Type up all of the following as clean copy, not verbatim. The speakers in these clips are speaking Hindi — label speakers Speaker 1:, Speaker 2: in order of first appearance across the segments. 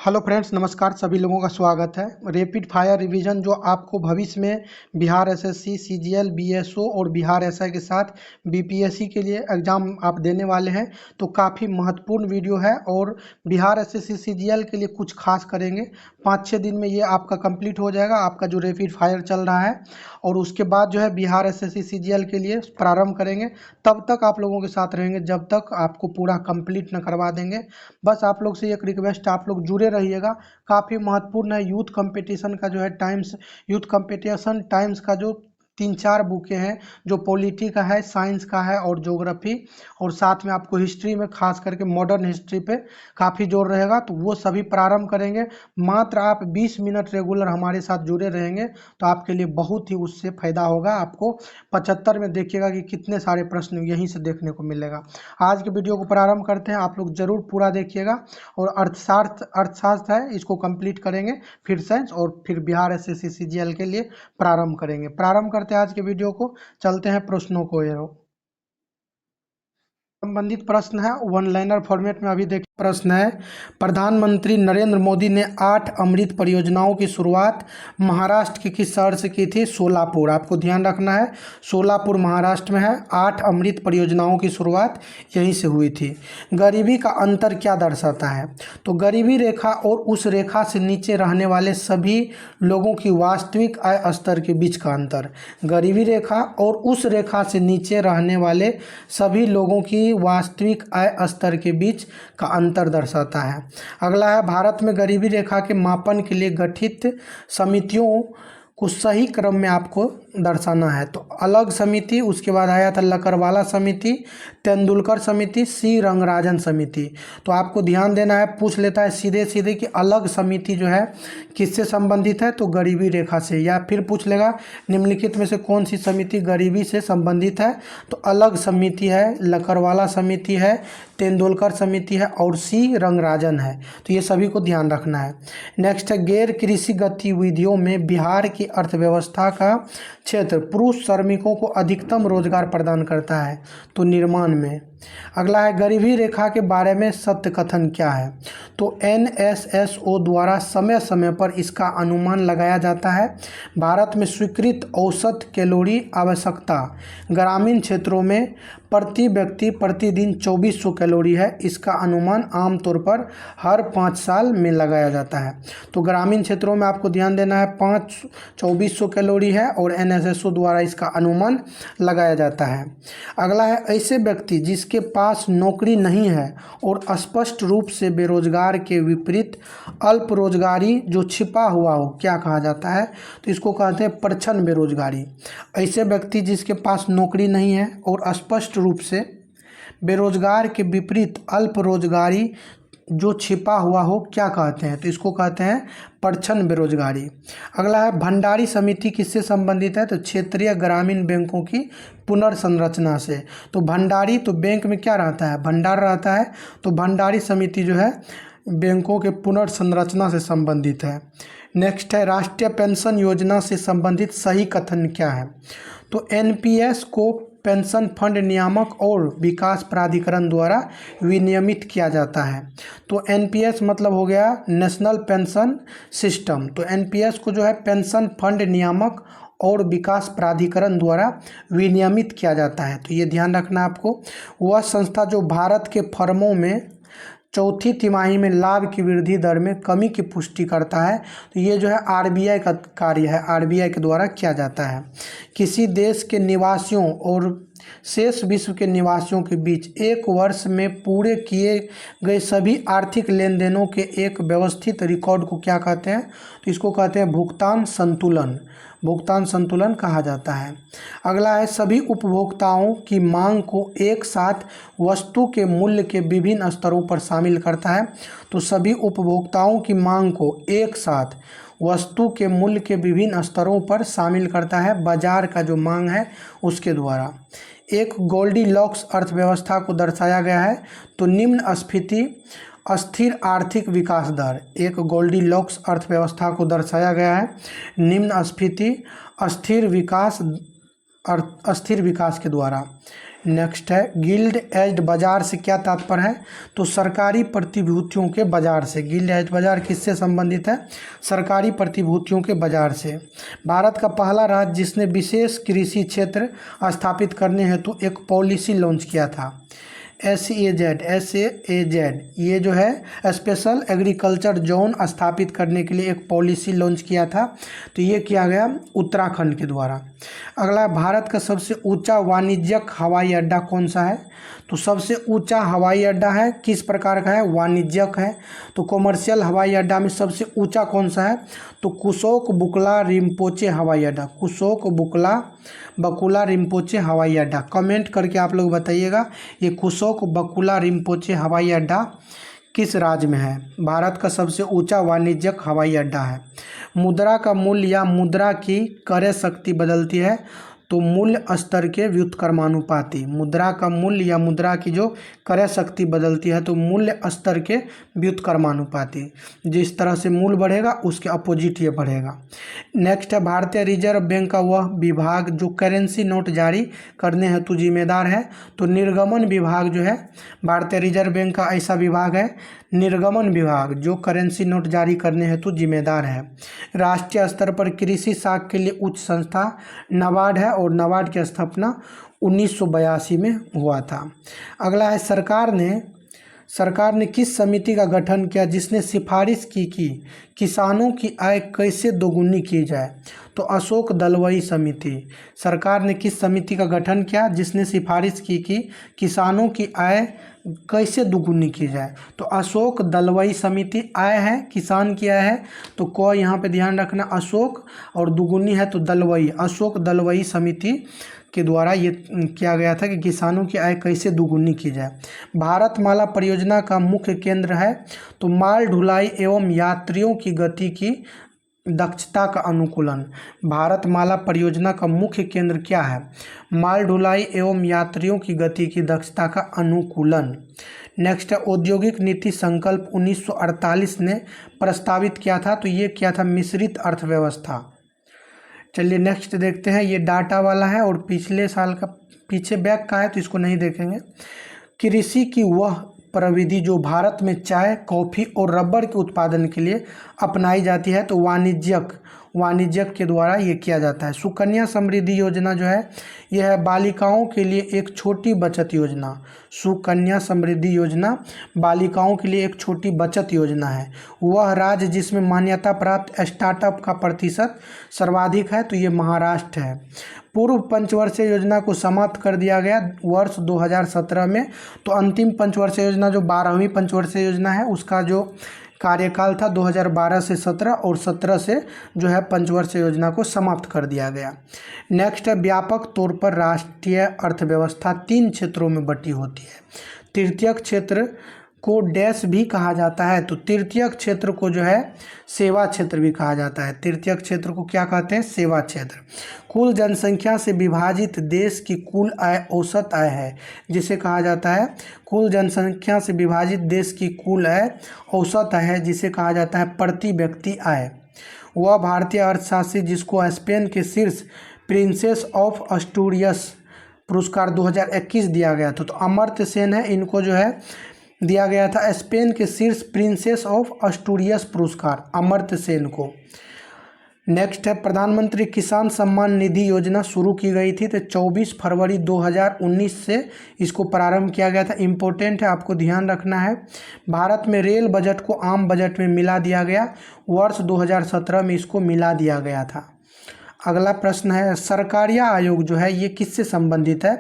Speaker 1: हेलो फ्रेंड्स, नमस्कार। सभी लोगों का स्वागत है। रैपिड फायर रिवीजन जो आपको भविष्य में बिहार एसएससी, सीजीएल, बीएसओ और बिहार एसआई के साथ बीपीएससी के लिए एग्ज़ाम आप देने वाले हैं, तो काफ़ी महत्वपूर्ण वीडियो है। और बिहार एसएससी सीजीएल के लिए कुछ खास करेंगे। 5-6 दिन में ये आपका कंप्लीट हो जाएगा, आपका जो रैपिड फायर चल रहा है। और उसके बाद जो है बिहार एसएससी सीजीएल के लिए प्रारंभ करेंगे। तब तक आप लोगों के साथ रहेंगे जब तक आपको पूरा कंप्लीट न करवा देंगे। बस आप लोग से एक रिक्वेस्ट, आप लोग जुड़े रहिएगा। काफ़ी महत्वपूर्ण है। यूथ कंपटीशन का जो है टाइम्स, यूथ कंपटीशन टाइम्स का जो 3-4 बुकें हैं, जो पॉलिटी का है, साइंस का है और ज्योग्राफी, और साथ में आपको हिस्ट्री में खास करके मॉडर्न हिस्ट्री पे काफ़ी जोर रहेगा, तो वो सभी प्रारंभ करेंगे। मात्र आप 20 मिनट रेगुलर हमारे साथ जुड़े रहेंगे तो आपके लिए बहुत ही उससे फ़ायदा होगा। आपको 75 में देखिएगा कि कितने सारे प्रश्न यहीं से देखने को मिलेगा। आज के वीडियो को प्रारंभ करते हैं, आप लोग जरूर पूरा देखिएगा। और अर्थशास्त्र है, इसको कंप्लीट करेंगे, फिर साइंस, और फिर बिहार एसएससी सीजीएल के लिए प्रारंभ करेंगे। प्रारंभ करते हैं आज के वीडियो को, चलते हैं प्रश्नों को। ये संबंधित प्रश्न है, वन लाइनर फॉर्मेट में। अभी देखिए प्रश्न है, प्रधानमंत्री नरेंद्र मोदी ने 8 अमृत परियोजनाओं की शुरुआत महाराष्ट्र के किस शहर से की थी? सोलापुर। आपको ध्यान रखना है, सोलापुर महाराष्ट्र में है। 8 अमृत परियोजनाओं की शुरुआत यहीं से हुई थी। गरीबी का अंतर क्या दर्शाता है? तो गरीबी रेखा और उस रेखा से नीचे रहने वाले सभी लोगों की वास्तविक आय स्तर के बीच का अंतर। गरीबी रेखा और उस रेखा से नीचे रहने वाले सभी लोगों की वास्तविक आय स्तर के बीच का अंतर दर्शाता है। अगला है, भारत में गरीबी रेखा के मापन के लिए गठित समितियों को सही क्रम में आपको दर्शाना है। तो अलग समिति, उसके बाद आया था लकरवाला समिति, तेंदुलकर समिति, सी रंगराजन समिति। तो आपको ध्यान देना है, पूछ लेता है सीधे सीधे कि अलग समिति जो है किससे संबंधित है? तो गरीबी रेखा से। या फिर पूछ लेगा निम्नलिखित में से कौन सी समिति गरीबी से संबंधित है? तो अलग समिति है, लकरवाला समिति है, तेंदुलकर समिति है और सी रंगराजन है। तो ये सभी को ध्यान रखना है। नेक्स्ट है, गैर कृषि गतिविधियों में बिहार की अर्थव्यवस्था का क्षेत्र पुरुष श्रमिकों को अधिकतम रोजगार प्रदान करता है? तो निर्माण में। अगला है, गरीबी रेखा के बारे में सत्य कथन क्या है? तो एनएसएसओ द्वारा समय समय पर इसका अनुमान लगाया जाता है। भारत में स्वीकृत औसत कैलोरी आवश्यकता ग्रामीण क्षेत्रों में प्रति व्यक्ति प्रतिदिन 2400 कैलोरी है। इसका अनुमान आमतौर पर हर 5 साल में लगाया जाता है। तो ग्रामीण क्षेत्रों में आपको ध्यान देना है, 2400 कैलोरी है और एनएसएसओ द्वारा इसका अनुमान लगाया जाता है। अगला है, ऐसे व्यक्ति जिसके पास नौकरी नहीं है और स्पष्ट रूप से बेरोजगार के विपरीत अल्प रोजगारी जो छिपा हुआ हो, क्या कहा जाता है? तो इसको कहते हैं प्रच्छन्न बेरोजगारी। ऐसे व्यक्ति जिसके पास नौकरी नहीं है और स्पष्ट रूप से बेरोजगार के विपरीत अल्प रोजगारी जो छिपा हुआ हो, क्या कहते हैं? तो इसको कहते हैं प्रच्छन्न बेरोजगारी। अगला है, भंडारी समिति किससे संबंधित है? तो क्षेत्रीय ग्रामीण बैंकों की पुनर्संरचना से। तो भंडारी, तो बैंक में क्या रहता है? भंडार रहता है। तो भंडारी समिति जो है बैंकों के पुनर्संरचना से संबंधित है। नेक्स्ट है, राष्ट्रीय पेंशन योजना से संबंधित सही कथन क्या है? तो एनपीएस को पेंशन फंड नियामक और विकास प्राधिकरण द्वारा विनियमित किया जाता है। तो एनपीएस मतलब हो गया नेशनल पेंशन सिस्टम। तो एनपीएस को जो है पेंशन फंड नियामक और विकास प्राधिकरण द्वारा विनियमित किया जाता है। तो ये ध्यान रखना आपको। वह संस्था जो भारत के फर्मों में चौथी तिमाही में लाभ की वृद्धि दर में कमी की पुष्टि करता है, तो ये जो है आरबीआई का कार्य है, आरबीआई के द्वारा किया जाता है। किसी देश के निवासियों और शेष विश्व के निवासियों के बीच एक वर्ष में पूरे किए गए सभी आर्थिक लेन देनों के एक व्यवस्थित रिकॉर्ड को क्या कहते हैं? तो इसको कहते हैं भुगतान संतुलन। भुगतान संतुलन कहा जाता है। अगला है, सभी उपभोक्ताओं की मांग को एक साथ वस्तु के मूल्य के विभिन्न स्तरों पर शामिल करता है। तो सभी उपभोक्ताओं की मांग को एक साथ वस्तु के मूल्य के विभिन्न स्तरों पर शामिल करता है बाजार का जो मांग है उसके द्वारा। एक गोल्डीलॉक्स अर्थव्यवस्था को दर्शाया गया है। तो निम्न स्फीति अस्थिर आर्थिक विकास दर। एक गोल्डीलॉक्स अर्थव्यवस्था को दर्शाया गया है निम्न स्फीति अस्थिर विकास के द्वारा। नेक्स्ट है गिल्ड एज्ड बाजार से क्या तात्पर्य है, तो सरकारी प्रतिभूतियों के बाजार से। गिल्ड एज्ड बाजार किससे संबंधित है, सरकारी प्रतिभूतियों के बाजार से। भारत का पहला राज्य जिसने विशेष कृषि क्षेत्र स्थापित करने हेतु एक पॉलिसी लॉन्च किया था, SAZ ये जो है स्पेशल एग्रीकल्चर जोन स्थापित करने के लिए एक पॉलिसी लॉन्च किया था, तो ये किया गया उत्तराखंड के द्वारा। अगला, भारत का सबसे ऊंचा वाणिज्यिक हवाई अड्डा कौन सा है, तो सबसे ऊंचा हवाई अड्डा है किस प्रकार का है, वाणिज्यिक है। तो कॉमर्शियल हवाई अड्डा में सबसे ऊंचा कौन सा है, तो कुशोक बुकला रिम्पोचे हवाई अड्डा, कुशोक बकुला रिम्पोचे हवाई अड्डा। कमेंट करके आप लोग बताइएगा ये कुशोक बकुला रिम्पोचे हवाई अड्डा किस राज्य में है। भारत का सबसे ऊंचा वाणिज्यिक हवाई अड्डा है। मुद्रा का मूल्य या मुद्रा की क्रय शक्ति बदलती है, तो मूल्य स्तर के व्युत्क्रमानुपाती। मुद्रा का मूल्य या मुद्रा की जो क्रय शक्ति बदलती है तो मूल्य स्तर के व्युत्क्रमानुपाती। जिस तरह से मूल्य बढ़ेगा उसके अपोजिट ये बढ़ेगा। नेक्स्ट है भारतीय रिजर्व बैंक का वह विभाग जो करेंसी नोट जारी करने हेतु जिम्मेदार है, तो निर्गमन विभाग जो है भारतीय रिजर्व बैंक का ऐसा विभाग है, निर्गमन विभाग जो करेंसी नोट जारी करने हेतु जिम्मेदार है। राष्ट्रीय स्तर पर कृषि साख के लिए उच्च संस्था नाबार्ड है और नाबार्ड की स्थापना 1982 में हुआ था। अगला है सरकार ने किस समिति का गठन किया जिसने सिफारिश की कि किसानों की आय कैसे दोगुनी की जाए, तो अशोक दलवई समिति। सरकार ने किस समिति का गठन किया जिसने सिफारिश की कि किसानों की आय कैसे दुगुनी की जाए, तो अशोक दलवई समिति। आय है किसान की आय है तो को यहाँ पे ध्यान रखना अशोक, और दुगुनी है तो दलवई, अशोक दलवई समिति के द्वारा ये किया गया था कि किसानों की आय कैसे दुगुनी की जाए। भारतमाला परियोजना का मुख्य केंद्र है, तो माल ढुलाई एवं यात्रियों की गति की दक्षता का अनुकूलन। भारतमाला परियोजना का मुख्य केंद्र क्या है, माल ढुलाई एवं यात्रियों की गति की दक्षता का अनुकूलन। नेक्स्ट है औद्योगिक नीति संकल्प 1948 ने प्रस्तावित किया था, तो ये क्या था, मिश्रित अर्थव्यवस्था। चलिए नेक्स्ट देखते हैं, ये डाटा वाला है और पिछले साल का पीछे बैक का है तो इसको नहीं देखेंगे। कृषि की वह प्रविधि जो भारत में चाय, कॉफ़ी और रबर के उत्पादन के लिए अपनाई जाती है, तो वाणिज्यिक के द्वारा ये किया जाता है। सुकन्या समृद्धि योजना जो है यह है बालिकाओं के लिए एक छोटी बचत योजना। सुकन्या समृद्धि योजना बालिकाओं के लिए एक छोटी बचत योजना है। वह राज्य जिसमें मान्यता प्राप्त स्टार्टअप का प्रतिशत सर्वाधिक है, तो ये महाराष्ट्र है। पूर्व पंचवर्षीय योजना को समाप्त कर दिया गया वर्ष 2017 में, तो अंतिम पंचवर्षीय योजना जो 12वीं पंचवर्षीय योजना है उसका जो कार्यकाल था 2012 से 17 और 17 से जो है पंचवर्षीय योजना को समाप्त कर दिया गया। नेक्स्ट है व्यापक तौर पर राष्ट्रीय अर्थव्यवस्था 3 क्षेत्रों में बटी होती है। तृतीयक क्षेत्र को डैश भी कहा जाता है, तो तृतीयक क्षेत्र को जो है सेवा क्षेत्र भी कहा जाता है। तृतीयक क्षेत्र को क्या कहते हैं, सेवा क्षेत्र। कुल जनसंख्या से विभाजित देश की कुल आय औसत आय है, जिसे कहा जाता है कुल जनसंख्या से विभाजित देश की कुल आय औसत आय है, जिसे कहा जाता है प्रति व्यक्ति आय। वह भारतीय अर्थशास्त्री जिसको स्पेन के शीर्ष प्रिंसेस ऑफ अस्टूरियस पुरस्कार 2021 दिया गया था, तो अमर्त्य सेन है, इनको जो है दिया गया था स्पेन के शीर्ष प्रिंसेस ऑफ अस्टूरियस पुरस्कार अमर्त्य सेन को। नेक्स्ट है प्रधानमंत्री किसान सम्मान निधि योजना शुरू की गई थी, तो 24 फरवरी 2019 से इसको प्रारंभ किया गया था। इम्पोर्टेंट है, आपको ध्यान रखना है। भारत में रेल बजट को आम बजट में मिला दिया गया, वर्ष 2017 में इसको मिला दिया गया था। अगला प्रश्न है सरकारिया आयोग जो है ये किससे संबंधित है,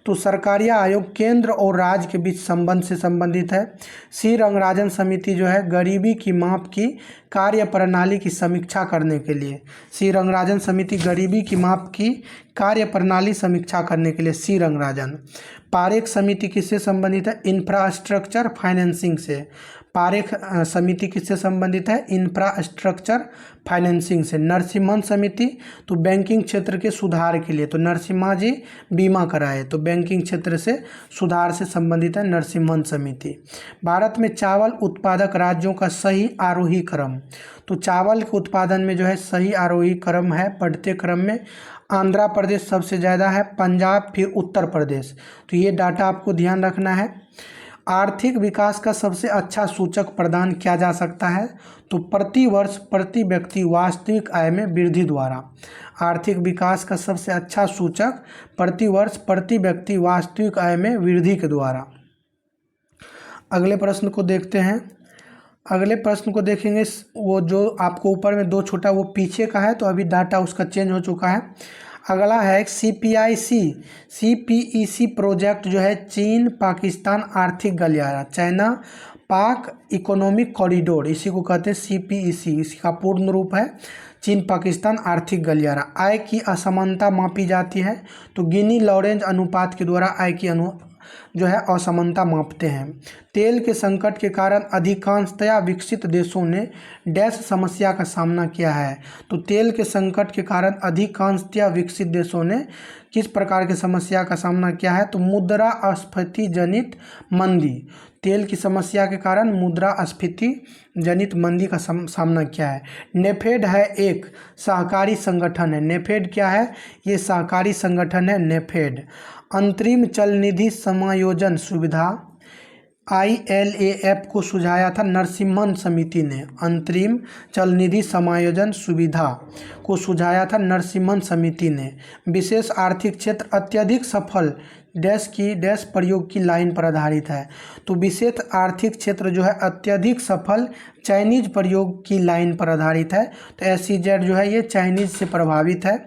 Speaker 1: तो सरकारिया आयोग केंद्र और राज्य के बीच संबंध से संबंधित है। सी रंगराजन समिति जो है गरीबी की माप की कार्य प्रणाली की समीक्षा करने के लिए, सी रंगराजन समिति गरीबी की माप की कार्य प्रणाली समीक्षा करने के लिए सी रंगराजन। पारेख समिति किससे संबंधित है, इंफ्रास्ट्रक्चर फाइनेंसिंग से। पारेख समिति किससे संबंधित है? इंफ्रास्ट्रक्चर फाइनेंसिंग से। नरसिम्हन समिति तो बैंकिंग क्षेत्र के सुधार के लिए, तो नरसिम्हा जी बीमा कराए, तो बैंकिंग क्षेत्र से सुधार से संबंधित है नरसिम्हन समिति। भारत में चावल उत्पादक राज्यों का सही आरोही क्रम, तो चावल के उत्पादन में जो है सही आरोही क्रम है, बढ़ते क्रम में आंध्र प्रदेश सबसे ज़्यादा है, पंजाब, फिर उत्तर प्रदेश। तो ये डाटा आपको ध्यान रखना है। आर्थिक विकास का सबसे अच्छा सूचक प्रदान किया जा सकता है, तो प्रति वर्ष प्रति व्यक्ति वास्तविक आय में वृद्धि द्वारा। आर्थिक विकास का सबसे अच्छा सूचक प्रति वर्ष प्रति व्यक्ति वास्तविक आय में वृद्धि के द्वारा। अगले प्रश्न को देखते हैं। अगले प्रश्न को देखेंगे, वो जो आपको ऊपर में 2 छोटा वो पीछे का है, तो अभी डाटा उसका चेंज हो चुका है। अगला है CPEC प्रोजेक्ट जो है चीन पाकिस्तान आर्थिक गलियारा, चाइना पाक इकोनॉमिक कॉरिडोर, इसी को कहते हैं CPEC। इसका पूर्ण रूप है चीन पाकिस्तान आर्थिक गलियारा। आय की असमानता मापी जाती है, तो गिनी लॉरेंज अनुपात के द्वारा आय की जो है असमानता मापते हैं। तेल के संकट के कारण अधिकांशतया विकसित देशों ने डैश समस्या का सामना किया है, तो तेल के संकट के कारण अधिकांशतया विकसित देशों ने किस प्रकार की समस्या का सामना किया है? तो मुद्रास्फीति जनित मंदी। तेल की समस्या के कारण मुद्रास्फीति जनित मंदी का सामना किया है। नेफेड है एक सहकारी संगठन है। नेफेड क्या है? ये सहकारी संगठन है नेफेड। अंतरिम चल निधि समायोजन सुविधा ILAF को सुझाया था नरसिम्हन समिति ने। अंतरिम चल निधि समायोजन सुविधा को सुझाया था नरसिम्हन समिति ने। विशेष आर्थिक क्षेत्र अत्यधिक सफल डैश प्रयोग की लाइन पर आधारित है, तो विशेष आर्थिक क्षेत्र जो है अत्यधिक सफल चाइनीज प्रयोग की लाइन पर आधारित है, तो SEZ जो है ये चाइनीज से प्रभावित है।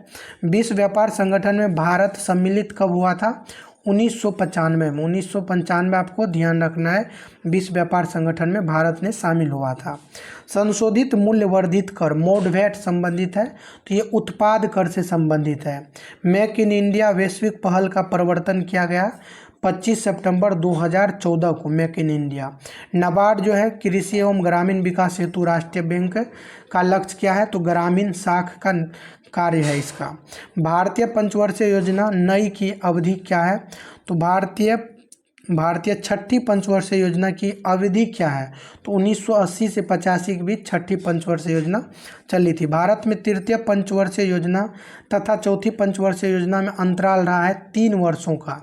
Speaker 1: विश्व व्यापार संगठन में भारत सम्मिलित कब हुआ था? 1995 में। 1995 आपको ध्यान रखना है, विश्व व्यापार संगठन में भारत ने शामिल हुआ था। संशोधित मूल्य वर्धित कर मोडवैट संबंधित है, तो ये उत्पाद कर से संबंधित है। मेक इन इंडिया वैश्विक पहल का प्रवर्तन किया गया 25 सितंबर 2014 को, मेक इन इंडिया। नाबार्ड जो है कृषि एवं ग्रामीण विकास हेतु राष्ट्रीय बैंक का लक्ष्य क्या है? तो ग्रामीण शाख का कार्य है इसका। भारतीय पंचवर्षीय योजना नई की अवधि क्या है? तो भारतीय छठी पंचवर्षीय योजना की अवधि क्या है? तो 1980 से 85 के बीच छठी पंचवर्षीय योजना चली थी। भारत में तृतीय पंचवर्षीय योजना तथा चौथी पंचवर्षीय योजना में अंतराल रहा है 3 वर्षों का।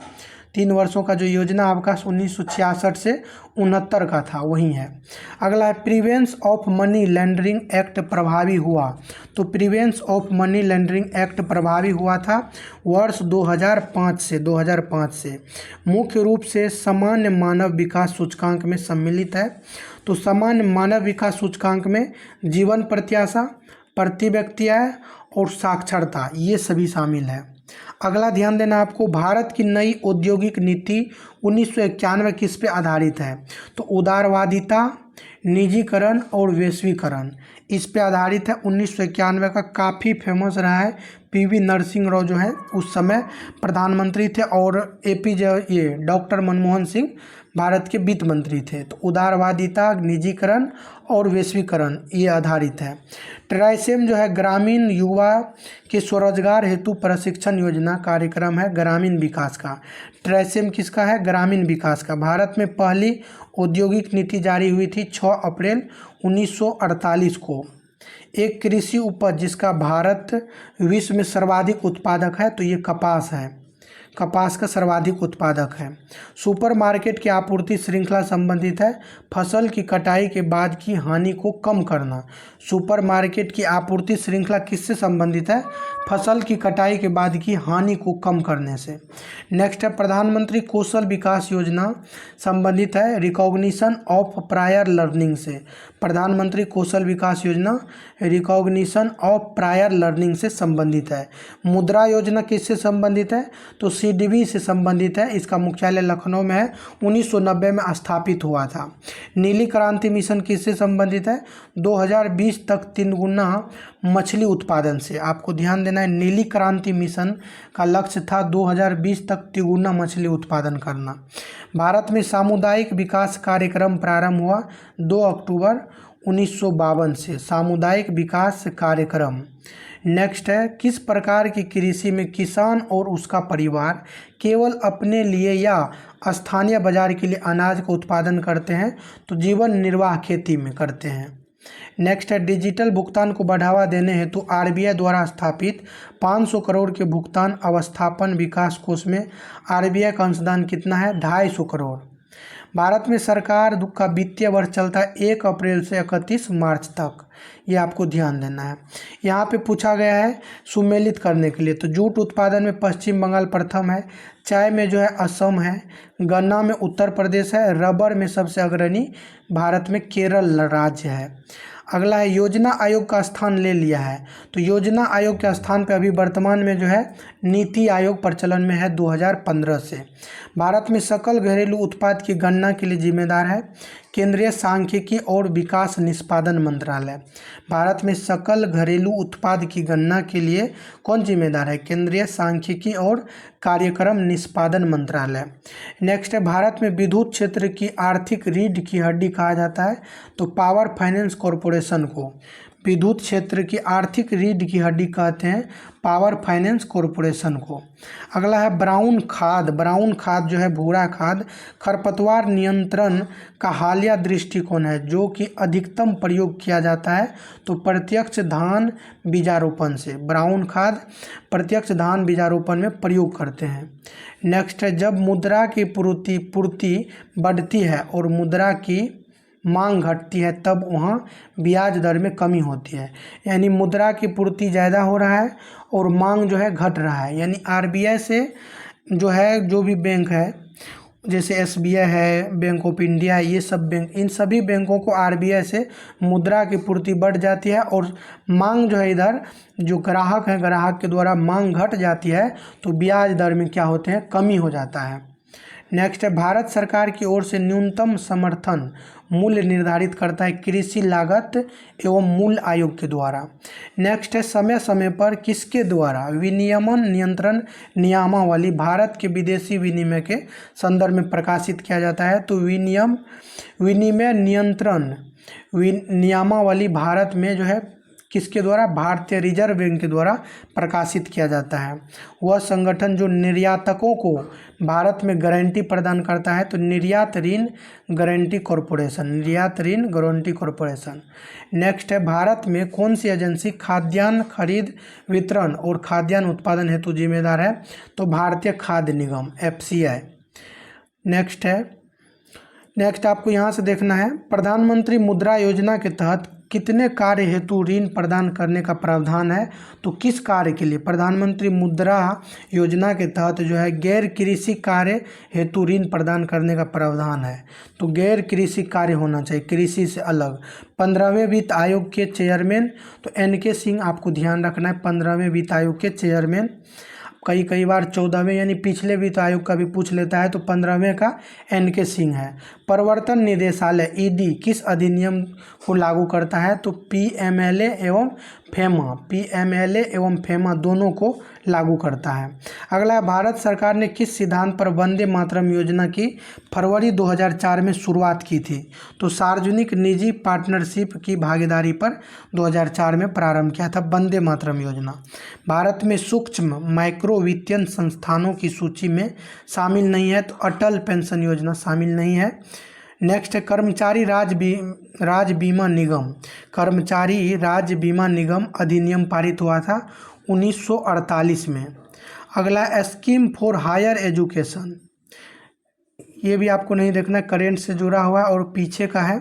Speaker 1: 3 वर्षों का जो योजना अवकाश 1966 से 69 का था, वही है। अगला है प्रिवेंस ऑफ मनी लॉन्ड्रिंग एक्ट प्रभावी हुआ, तो प्रिवेंस ऑफ मनी लॉन्ड्रिंग एक्ट प्रभावी हुआ था वर्ष 2005 से। मुख्य रूप से सामान्य मानव विकास सूचकांक में सम्मिलित है, तो सामान्य मानव विकास सूचकांक में जीवन प्रत्याशा, प्रति व्यक्ति आय और साक्षरता ये सभी शामिल है। अगला ध्यान देना आपको, भारत की नई औद्योगिक नीति 1991 किस पे आधारित है? तो उदारवादिता, निजीकरण और वैश्वीकरण इस पे आधारित है। 1991 का काफ़ी फेमस रहा है। PV नरसिंह राव जो है उस समय प्रधानमंत्री थे और ये डॉक्टर मनमोहन सिंह भारत के वित्त मंत्री थे। तो उदारवादिता, निजीकरण और वैश्वीकरण ये आधारित है। ट्राइसेम जो है ग्रामीण युवा के स्वरोजगार हेतु प्रशिक्षण योजना कार्यक्रम है ग्रामीण विकास का। ट्राइसेम किसका है? ग्रामीण विकास का। भारत में पहली औद्योगिक नीति जारी हुई थी 6 अप्रैल 1948 को। एक कृषि उपज जिसका भारत विश्व में सर्वाधिक उत्पादक है, तो ये कपास है। कपास का सर्वाधिक उत्पादक है। सुपरमार्केट की आपूर्ति श्रृंखला संबंधित है फसल की कटाई के बाद की हानि को कम करना। सुपरमार्केट की आपूर्ति श्रृंखला किससे संबंधित है? फसल की कटाई के बाद की हानि को कम करने से। नेक्स्ट है प्रधानमंत्री कौशल विकास योजना संबंधित है रिकॉग्निशन ऑफ प्रायर लर्निंग से। प्रधानमंत्री कौशल विकास योजना रिकॉग्निशन ऑफ प्रायर लर्निंग से संबंधित है। मुद्रा योजना किससे संबंधित है? तो CDB से संबंधित है। इसका मुख्यालय लखनऊ में है, 1990 में स्थापित हुआ था। नीली क्रांति मिशन किससे संबंधित है? 2020 तक 3 गुना मछली उत्पादन से। आपको ध्यान देना है, नीली क्रांति मिशन का लक्ष्य था 2020 तक 3 गुना मछली उत्पादन करना। भारत में सामुदायिक विकास कार्यक्रम प्रारंभ हुआ 2 अक्टूबर 1952 से। सामुदायिक विकास कार्यक्रम। नेक्स्ट है, किस प्रकार की कृषि में किसान और उसका परिवार केवल अपने लिए या स्थानीय बाजार के लिए अनाज का उत्पादन करते हैं? तो जीवन निर्वाह खेती में करते हैं। नेक्स्ट है, डिजिटल भुगतान को बढ़ावा देने हेतु RBI द्वारा स्थापित 500 करोड़ के भुगतान अवस्थापन विकास कोष में RBI का अंशदान कितना है? 250 करोड़। भारत में सरकार का वित्तीय वर्ष चलता है 1 अप्रैल से 31 मार्च तक। ये आपको ध्यान देना है। यहाँ पे पूछा गया है सुमेलित करने के लिए, तो जूट उत्पादन में पश्चिम बंगाल प्रथम है, चाय में जो है असम है, गन्ना में उत्तर प्रदेश है, रबर में सबसे अग्रणी भारत में केरल राज्य है। अगला है, योजना आयोग का स्थान ले लिया है। तो योजना आयोग के स्थान पे अभी वर्तमान में जो है नीति आयोग प्रचलन में है 2015 से। भारत में सकल घरेलू उत्पाद की गणना के लिए जिम्मेदार है केंद्रीय सांख्यिकी और विकास निष्पादन मंत्रालय। भारत में सकल घरेलू उत्पाद की गणना के लिए कौन जिम्मेदार है? केंद्रीय सांख्यिकी और कार्यक्रम निष्पादन मंत्रालय। नेक्स्ट है, भारत में विद्युत क्षेत्र की आर्थिक रीढ़ की हड्डी कहा जाता है। तो पावर फाइनेंस कॉरपोरेशन को विद्युत क्षेत्र की आर्थिक रीढ़ की हड्डी कहते हैं, पावर फाइनेंस कॉरपोरेशन को। अगला है, ब्राउन खाद। ब्राउन खाद जो है भूरा खाद खरपतवार नियंत्रण का हालिया दृष्टिकोण है जो कि अधिकतम प्रयोग किया जाता है तो प्रत्यक्ष धान बीजारोपण से। ब्राउन खाद प्रत्यक्ष धान बीजारोपण में प्रयोग करते हैं। नेक्स्ट है, जब मुद्रा की पूर्ति बढ़ती है और मुद्रा की मांग घटती है तब वहाँ ब्याज दर में कमी होती है। यानी मुद्रा की पूर्ति ज़्यादा हो रहा है और मांग जो है घट रहा है। यानी RBI से जो है जो भी बैंक है जैसे SBI है, बैंक ऑफ इंडिया है, ये सब बैंक, इन सभी बैंकों को RBI से मुद्रा की पूर्ति बढ़ जाती है और मांग जो है इधर जो ग्राहक है ग्राहक के द्वारा मांग घट जाती है तो ब्याज दर में क्या होते हैं? कमी हो जाता है। नेक्स्ट है, भारत सरकार की ओर से न्यूनतम समर्थन मूल्य निर्धारित करता है कृषि लागत एवं मूल्य आयोग के द्वारा। नेक्स्ट है, समय समय पर किसके द्वारा विनियमन नियंत्रण नियमावली भारत के विदेशी विनिमय के संदर्भ में प्रकाशित किया जाता है? तो विनिमय नियंत्रण नियमावली भारत में जो है किसके द्वारा? भारतीय रिजर्व बैंक के द्वारा प्रकाशित किया जाता है। वह संगठन जो निर्यातकों को भारत में गारंटी प्रदान करता है तो निर्यात ऋण गारंटी कॉरपोरेशन। निर्यात ऋण गारंटी कॉरपोरेशन। नेक्स्ट है, भारत में कौन सी एजेंसी खाद्यान्न खरीद वितरण और खाद्यान्न उत्पादन हेतु जिम्मेदार है? तो भारतीय खाद्य निगम FCI। नेक्स्ट आपको यहाँ से देखना है, प्रधानमंत्री मुद्रा योजना के तहत कितने कार्य हेतु ऋण प्रदान करने का प्रावधान है? तो किस कार्य के लिए? प्रधानमंत्री मुद्रा योजना के तहत जो है गैर कृषि कार्य हेतु ऋण प्रदान करने का प्रावधान है। तो गैर कृषि कार्य होना चाहिए, कृषि से अलग। 15वें वित्त आयोग के चेयरमैन तो NK सिंह आपको ध्यान रखना है। 15वें वित्त आयोग के चेयरमैन, कई बार 14वें यानी पिछले वित्त आयोग का भी पूछ लेता है तो 15वें का NK सिंह है। प्रवर्तन निदेशालय ED किस अधिनियम को लागू करता है? तो PMLA एवं FEMA दोनों को लागू करता है। अगला, भारत सरकार ने किस सिद्धांत पर वंदे मातरम योजना की फरवरी 2004 में शुरुआत की थी? तो सार्वजनिक निजी पार्टनरशिप की भागीदारी पर 2004 में प्रारंभ किया था वंदे मातरम योजना। भारत में सूक्ष्म माइक्रो वित्तीय संस्थानों की सूची में शामिल नहीं है तो अटल पेंशन योजना शामिल नहीं है। नेक्स्ट है, कर्मचारी राज्य बीमा निगम। कर्मचारी राज्य बीमा निगम अधिनियम पारित हुआ था 1948 में। अगला, स्कीम फॉर हायर एजुकेशन, ये भी आपको नहीं देखना, करेंट से जुड़ा हुआ और पीछे का है।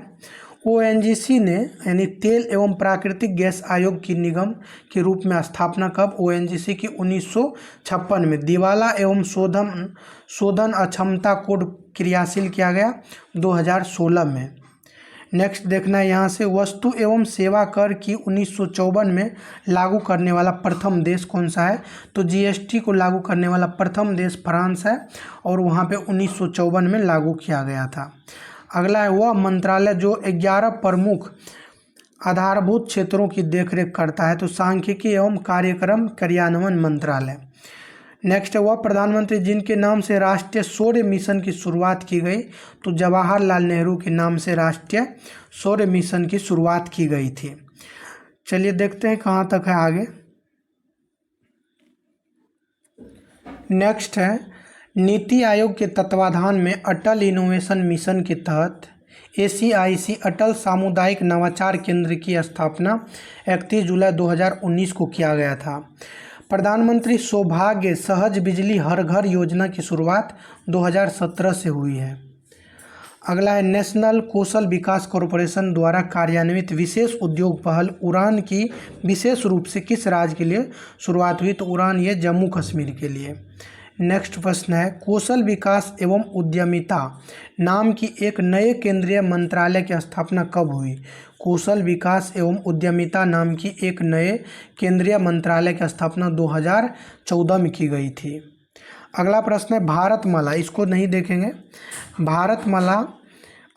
Speaker 1: ONGC ने यानी तेल एवं प्राकृतिक गैस आयोग की निगम के रूप में स्थापना कब? ONGC की 1956 में। दिवाला एवं शोधन अक्षमता कोड क्रियाशील किया गया 2016 में। नेक्स्ट देखना है यहाँ से, वस्तु एवं सेवा कर की 1954 में लागू करने वाला प्रथम देश कौन सा है? तो जीएसटी को लागू करने वाला प्रथम देश फ्रांस है और वहाँ पे 1954 में लागू किया गया था। अगला है, वह मंत्रालय जो 11 प्रमुख आधारभूत क्षेत्रों की देखरेख करता है? तो सांख्यिकी एवं कार्यक्रम कार्यान्वयन मंत्रालय। नेक्स्ट है, वह प्रधानमंत्री जिनके नाम से राष्ट्रीय सौर मिशन की शुरुआत की गई? तो जवाहरलाल नेहरू के नाम से राष्ट्रीय सौर मिशन की शुरुआत की गई थी। चलिए देखते हैं कहाँ तक है आगे। नेक्स्ट है, नीति आयोग के तत्वाधान में अटल इनोवेशन मिशन के तहत ACIC अटल सामुदायिक नवाचार केंद्र की स्थापना 31 जुलाई 2019 को किया गया था। प्रधानमंत्री सौभाग्य सहज बिजली हर घर योजना की शुरुआत 2017 से हुई है। अगला है, नेशनल कौशल विकास कॉरपोरेशन द्वारा कार्यान्वित विशेष उद्योग पहल उड़ान की विशेष रूप से किस राज्य के लिए शुरुआत हुई? तो उड़ान ये जम्मू कश्मीर के लिए। नेक्स्ट प्रश्न है, कौशल विकास एवं उद्यमिता नाम की एक नए केंद्रीय मंत्रालय की स्थापना कब हुई? कौशल विकास एवं उद्यमिता नाम की एक नए केंद्रीय मंत्रालय की स्थापना 2014 में की गई थी। अगला प्रश्न है, भारतमाला, इसको नहीं देखेंगे। भारतमाला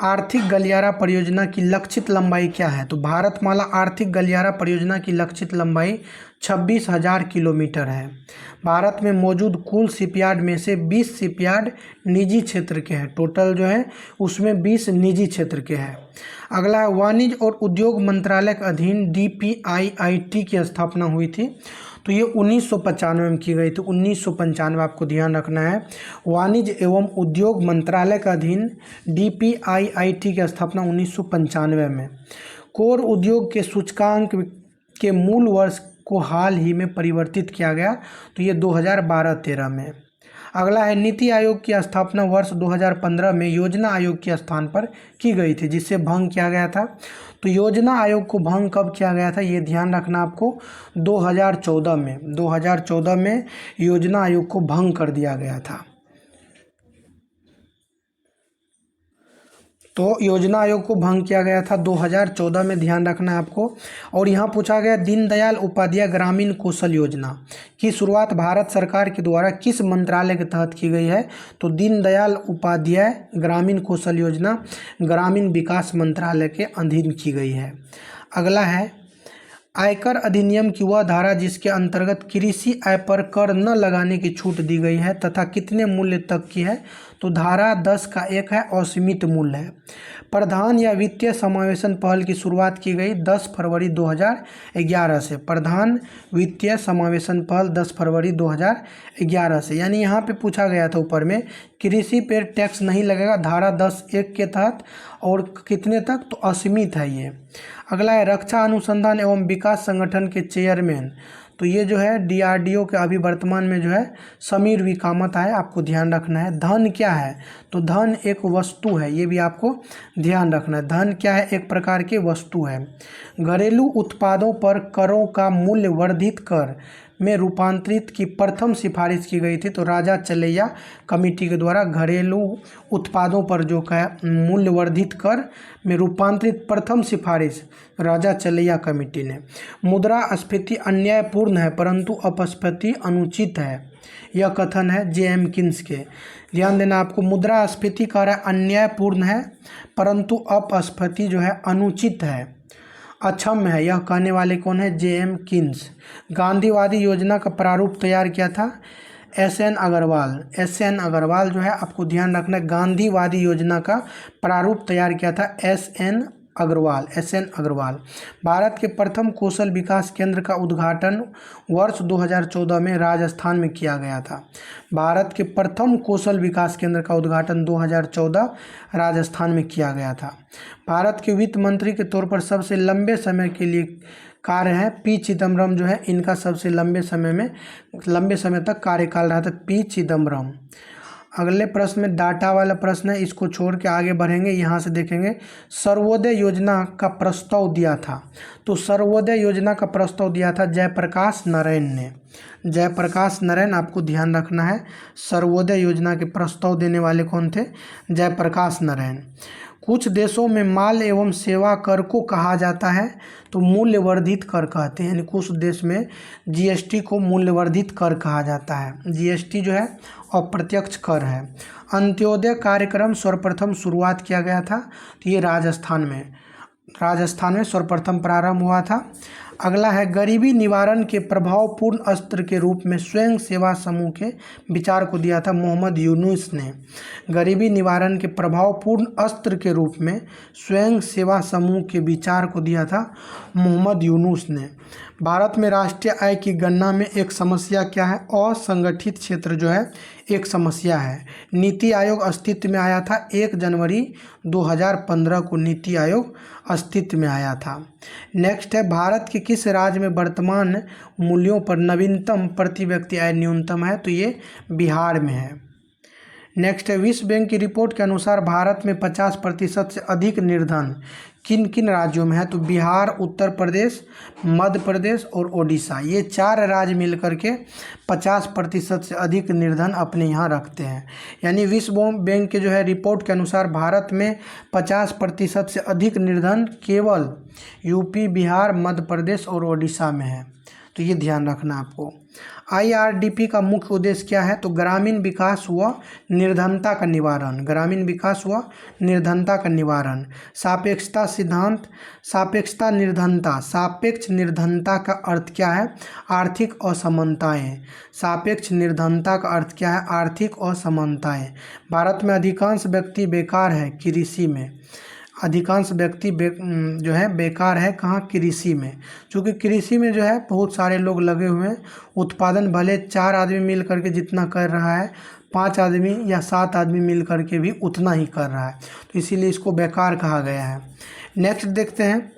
Speaker 1: आर्थिक गलियारा परियोजना की लक्षित लंबाई क्या है? तो भारतमाला आर्थिक गलियारा परियोजना की लक्षित लंबाई 26,000 किलोमीटर है। भारत में मौजूद कुल शिपयार्ड में से 20 शिपयार्ड निजी क्षेत्र के हैं। टोटल जो है उसमें 20 निजी क्षेत्र के हैं। अगला है, वाणिज्य और उद्योग मंत्रालय के अधीन DPIIT की स्थापना हुई थी? तो ये 1995 में की गई थी। 1995 आपको ध्यान रखना है। वाणिज्य एवं उद्योग मंत्रालय के अधीन DPIIT की स्थापना 1995 में। कोर उद्योग के सूचकांक के मूल वर्ष को हाल ही में परिवर्तित किया गया, तो ये 2012-13 में। अगला है, नीति आयोग की स्थापना वर्ष 2015 में योजना आयोग के स्थान पर की गई थी, जिससे भंग किया गया था। तो योजना आयोग को भंग कब किया गया था ये ध्यान रखना आपको, 2014 में। 2014 में योजना आयोग को भंग कर दिया गया था। तो योजना आयोग को भंग किया गया था 2014 में, ध्यान रखना है आपको। और यहाँ पूछा गया, दीनदयाल उपाध्याय ग्रामीण कौशल योजना की शुरुआत भारत सरकार के द्वारा किस मंत्रालय के तहत की गई है? तो दीनदयाल उपाध्याय ग्रामीण कौशल योजना ग्रामीण विकास मंत्रालय के अधीन की गई है। अगला है, आयकर अधिनियम की वह धारा जिसके अंतर्गत कृषि आय पर कर न लगाने की छूट दी गई है तथा कितने मूल्य तक की है? तो धारा 10 का 1 है, असीमित मूल्य है। प्रधान या वित्तीय समावेशन पहल की शुरुआत की गई 10 फरवरी 2011 से। प्रधान वित्तीय समावेशन पहल 10 फरवरी 2011 से, यानी यहाँ पे पूछा गया था ऊपर में, कृषि पर टैक्स नहीं लगेगा धारा 10(1) के तहत, और कितने तक? तो असीमित है ये। अगला है, रक्षा अनुसंधान एवं विकास संगठन के चेयरमैन, तो ये जो है DRDO के अभी वर्तमान में जो है समीर वी कामत है, आपको ध्यान रखना है। धन क्या है? तो धन एक वस्तु है, ये भी आपको ध्यान रखना है। धन क्या है? एक प्रकार की वस्तु है। घरेलू उत्पादों पर करों का मूल्य वर्धित कर में रूपांतरित की प्रथम सिफारिश की गई थी, तो राजा चलैया कमेटी के द्वारा घरेलू उत्पादों पर जो का मूल्य वर्धित कर में रूपांतरित प्रथम सिफारिश राजा चलैया कमेटी ने। मुद्रास्फीति अन्यायपूर्ण है परंतु अपस्फीति अनुचित है, यह कथन है JM किन्स के। ध्यान देना आपको, मुद्रास्फीति कार्य अन्यायपूर्ण है परंतु अपस्फीति जो है अनुचित है, अक्षम्य है, यह कहने वाले कौन है? JM Keynes. गांधीवादी योजना का प्रारूप तैयार किया था SN अग्रवाल। SN अग्रवाल जो है आपको ध्यान रखना है, गांधीवादी योजना का प्रारूप तैयार किया था SN अग्रवाल। भारत के प्रथम कौशल विकास केंद्र का उद्घाटन वर्ष 2014 में राजस्थान में किया गया था। भारत के प्रथम कौशल विकास केंद्र का उद्घाटन 2014 राजस्थान में किया गया था। भारत के वित्त मंत्री के तौर पर सबसे लंबे समय के लिए कार्य है P चिदम्बरम जो है, इनका सबसे लंबे समय तक कार्यकाल रहा था P चिदम्बरम। अगले प्रश्न में डाटा वाला प्रश्न है, इसको छोड़ के आगे बढ़ेंगे। यहाँ से देखेंगे, सर्वोदय योजना का प्रस्ताव दिया था, तो सर्वोदय योजना का प्रस्ताव दिया था जयप्रकाश नारायण ने। जयप्रकाश नारायण आपको ध्यान रखना है, सर्वोदय योजना के प्रस्ताव देने वाले कौन थे? जयप्रकाश नारायण। कुछ देशों में माल एवं सेवा कर को कहा जाता है तो मूल्यवर्धित कर कहते हैं, यानी कुछ देश में जीएसटी को मूल्यवर्धित कर कहा जाता है। जीएसटी जो है अप्रत्यक्ष कर है। अंत्योदय कार्यक्रम सर्वप्रथम शुरुआत किया गया था तो ये राजस्थान में सर्वप्रथम प्रारंभ हुआ था। अगला है गरीबी निवारण के प्रभावपूर्ण अस्त्र के रूप में स्वयं सेवा समूह के विचार को दिया था मोहम्मद यूनुस ने। गरीबी निवारण के प्रभावपूर्ण अस्त्र के रूप में स्वयं सेवा समूह के विचार को दिया था मोहम्मद यूनुस ने। भारत में राष्ट्रीय आय की गणना में एक समस्या क्या है? असंगठित क्षेत्र जो है एक समस्या है। नीति आयोग अस्तित्व में आया था 1 जनवरी 2015 को नीति आयोग अस्तित्व में आया था। नेक्स्ट है भारत के किस राज्य में वर्तमान मूल्यों पर नवीनतम प्रति व्यक्ति आय न्यूनतम है? तो ये बिहार में है। नेक्स्ट है विश्व बैंक की रिपोर्ट के अनुसार भारत में 50% से अधिक निर्धन किन किन राज्यों में है? तो बिहार, उत्तर प्रदेश, मध्य प्रदेश और ओडिशा, ये 4 राज्य मिलकर के 50% से अधिक निर्धन अपने यहाँ रखते हैं। यानी विश्व बैंक के जो है रिपोर्ट के अनुसार भारत में 50% से अधिक निर्धन केवल यूपी, बिहार, मध्य प्रदेश और ओडिशा में है, तो ये ध्यान रखना आपको। आईआरडीपी का मुख्य उद्देश्य क्या है? तो ग्रामीण विकास व निर्धनता का निवारण। ग्रामीण विकास व निर्धनता का निवारण। सापेक्षता सिद्धांत। सापेक्षता निर्धनता। सापेक्ष निर्धनता का अर्थ क्या है? आर्थिक असमानताएं। सापेक्ष निर्धनता का अर्थ क्या है? आर्थिक असमानताएं। भारत में अधिकांश व्यक्ति बेकार है कृषि में। अधिकांश व्यक्ति जो है बेकार है कहाँ? कृषि में। क्योंकि कृषि में जो है बहुत सारे लोग लगे हुए हैं, उत्पादन भले 4 आदमी मिल करके जितना कर रहा है, 5 आदमी या 7 आदमी मिल करके भी उतना ही कर रहा है, तो इसीलिए इसको बेकार कहा गया है। नेक्स्ट देखते हैं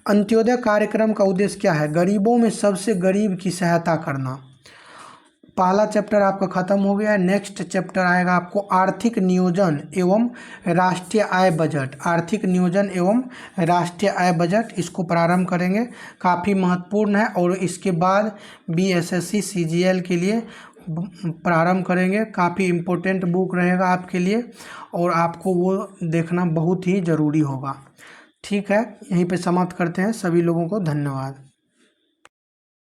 Speaker 1: अंत्योदय कार्यक्रम का उद्देश्य क्या है? गरीबों में सबसे गरीब की सहायता करना। पहला चैप्टर आपका खत्म हो गया है। नेक्स्ट चैप्टर आएगा आपको आर्थिक नियोजन एवं राष्ट्रीय आय बजट। आर्थिक नियोजन एवं राष्ट्रीय आय बजट, इसको प्रारंभ करेंगे, काफ़ी महत्वपूर्ण है। और इसके बाद बीएसएससी सीजीएल के लिए प्रारंभ करेंगे। काफ़ी इम्पोर्टेंट बुक रहेगा आपके लिए और आपको वो देखना बहुत ही ज़रूरी होगा। ठीक है, यहीं पे समाप्त करते हैं। सभी लोगों को धन्यवाद।